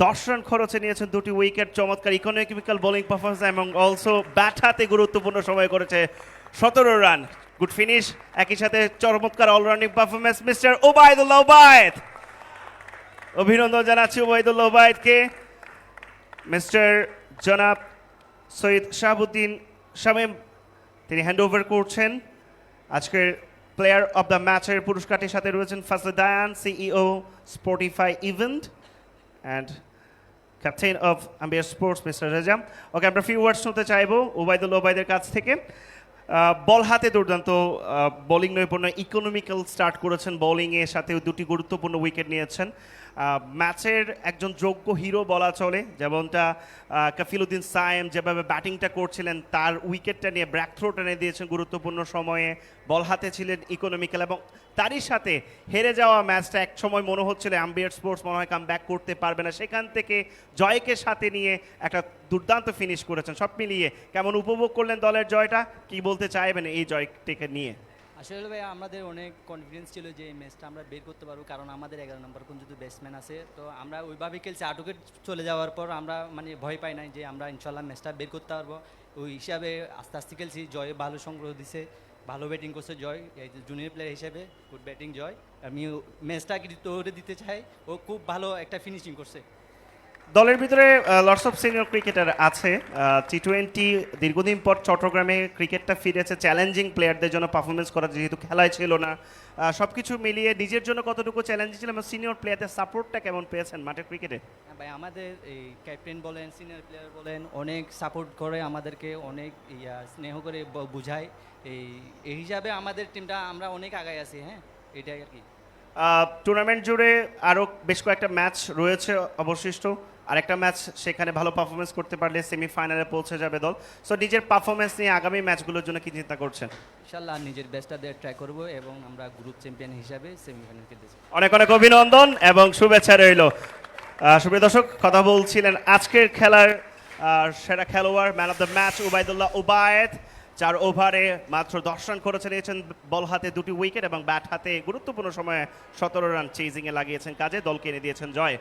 10 run খরচে নিয়েছেন দুটি উইকেট, চমৎকার ইকোনমিক্যাল বোলিং পারফরমেন্স এবং অলসো ব্যাট হাতে গুরুত্বপূর্ণ সময় করেছে 17 রান। গুড ফিনিশ, একই সাথে চমৎকার all-rounding performance mister Obaidullah Obaid. অভিনন্দন জানাচ্ছি ওবায়দুল্লাহ ওবায়েদকে। মিস্টার জনাব সৈয়দ শাহাবুদ্দিন শামীম তিনি হ্যান্ড ওভার করছেন। আজকের প্লেয়ার অব দ্য ম্যাচের পুরস্কারটির সাথে রয়েছেন Fazle Dayan, CEO Spotify event and captain of আম্বিয়ার স্পোর্টস মিস্টার রেজা। ওকে, আমরা ফিউ ওয়ার্ডস শুনতে চাইবো ওবায়দুল্লাহ ওবায়দের কাছ থেকে। বল হাতে দুর্দান্ত বোলিং নৈপুণ্য, ইকোনমিক্যাল স্টার্ট করেছেন বোলিংয়ের সাথে দুটি গুরুত্বপূর্ণ উইকেট নিয়েছেন। ম্যাচের একজন যোগ্য হিরো বলা চলে, যেমনটা কাফিল উদ্দিন সায়েম যেভাবে ব্যাটিংটা করছিলেন, তার উইকেটটা নিয়ে ব্র্যাক থ্রো টেনে দিয়েছেন গুরুত্বপূর্ণ সময়ে। বল হাতে ছিলেন ইকোনমিক্যাল এবং তারই সাথে হেরে যাওয়া ম্যাচটা এক সময় মনে হচ্ছিল আম্বিয়ার স্পোর্টস মনে হয় কাম ব্যাক করতে পারবে না, সেখান থেকে জয়কে সাথে নিয়ে একটা দুর্দান্ত ফিনিশ করেছেন। সব মিলিয়ে কেমন উপভোগ করলেন দলের জয়টা, কি বলতে চাইবেন এই জয়টিকে নিয়ে? আসলে ভাই আমাদের অনেক কনফিডেন্স ছিল যে এই ম্যাচটা আমরা বের করতে পারবো, কারণ আমাদের 11 নম্বর কোন যদি ব্যাটসম্যান আছে, তো আমরা ওইভাবে খেলছি। 8 উইকেট চলে যাওয়ার পর আমরা মানে ভয় পাই নাই যে আমরা ইনশাল্লাহ ম্যাচটা বের করতে পারবো। ওই হিসাবে আস্তে আস্তে খেলছি। জয় ভালো সংগ্রহ দিছে, ভালো ব্যাটিং করছে জয়, এই জুনিয়র প্লেয়ার হিসেবে গুড ব্যাটিং জয়। আমি ম্যাচটা কৃতিত্ব দিতে চাই, ও খুব ভালো একটা ফিনিশিং করছে। দলের ভিতরে লটস অফ সিনিয়র ক্রিকেটার আছে। টি-20 দীর্ঘদিন পর চট্টগ্রামে ক্রিকেটটা ফিরেছে, চ্যালেঞ্জিং প্লেয়ারদের জন্য পারফরমেন্স করা, যেহেতু খেলায় ছিল না। সব কিছু মিলিয়ে নিজের জন্য কতটুকু চ্যালেঞ্জিং ছিল এবং সিনিয়র প্লেয়ারদের সাপোর্টটা কেমন পেয়েছেন মাঠের ক্রিকেটে? হ্যাঁ ভাই, আমাদের এই ক্যাপ্টেন বলেন, সিনিয়র প্লেয়ার বলেন, অনেক সাপোর্ট করে আমাদেরকে, অনেক স্নেহ করে বুঝায়। এই হিসাবে আমাদের টিমটা আমরা অনেক আগায় আছি। হ্যাঁ, এটাই আর কি। টুর্নামেন্ট জুড়ে আরও বেশ কয়েকটা ম্যাচ রয়েছে অবশিষ্ট। আরেকটা ম্যাচ, সেখানে ভালো পারফরমেন্স করতে পারলে সেমিফাইনালে পৌঁছে যাবে দল। সো নিজের পারফরমেন্স নিয়ে আগামী ম্যাচগুলোর জন্য কি চিন্তা করছেন? ইনশাল্লাহ নিজের বেস্টটা দিয়ে ট্রাই করব এবং আমরা গ্রুপ চ্যাম্পিয়ন হিসাবে সেমিফাইনাল খেলতেছি। অনেক অনেক অভিনন্দন এবং শুভেচ্ছা রইল। সুপ্রিয় দর্শক, কথা বলছিলেন আজকের খেলার সেরা খেলোয়াড়, man of the match Obaidullah Obaid. 4 ওভারে মাত্র 10 রান করেছে নিয়েছেন, বল হাতে দুটি উইকেট এবং ব্যাট হাতে গুরুত্বপূর্ণ সময়ে 17 রান চেজিংয়ে লাগিয়েছেন কাজে, দলকে এনে দিয়েছেন জয়।